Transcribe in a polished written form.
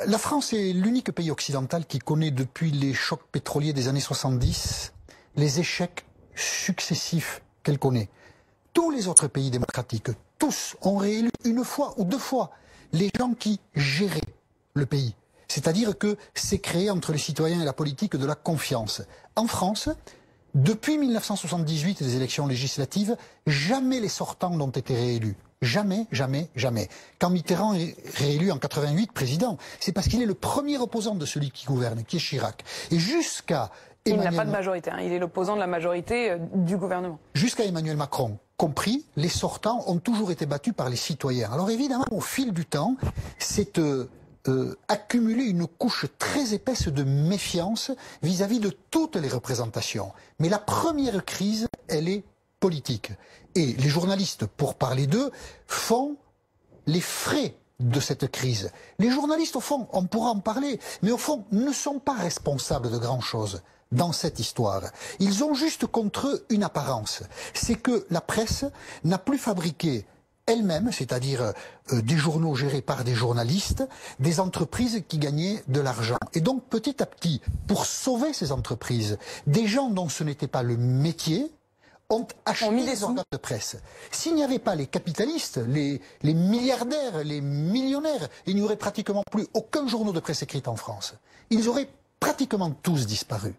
La France est l'unique pays occidental qui connaît depuis les chocs pétroliers des années 70 les échecs successifs qu'elle connaît. Tous les autres pays démocratiques, tous ont réélu une fois ou deux fois les gens qui géraient le pays. C'est-à-dire que c'est créé entre les citoyens et la politique de la confiance. En France, depuis 1978 et les élections législatives, jamais les sortants n'ont été réélus. Jamais, jamais, jamais. Quand Mitterrand est réélu en 88 président, c'est parce qu'il est le premier opposant de celui qui gouverne, qui est Chirac. Et jusqu'à Il n'a pas de majorité, hein. Il est l'opposant de la majorité du gouvernement. Jusqu'à Emmanuel Macron compris, les sortants ont toujours été battus par les citoyens. Alors évidemment, au fil du temps, c'est accumuler une couche très épaisse de méfiance vis-à-vis de toutes les représentations. Mais la première crise, elle est politique. Et les journalistes, pour parler d'eux, font les frais de cette crise. Les journalistes, au fond, on pourra en parler, mais au fond, ne sont pas responsables de grand-chose dans cette histoire. Ils ont juste contre eux une apparence. C'est que la presse n'a plus fabriqué elle-même, c'est-à-dire des journaux gérés par des journalistes, des entreprises qui gagnaient de l'argent. Et donc, petit à petit, pour sauver ces entreprises, des gens dont ce n'était pas le métier ont acheté des organes de presse. S'il n'y avait pas les capitalistes, les milliardaires, les millionnaires, il n'y aurait pratiquement plus aucun journal de presse écrite en France. Ils auraient pratiquement tous disparu.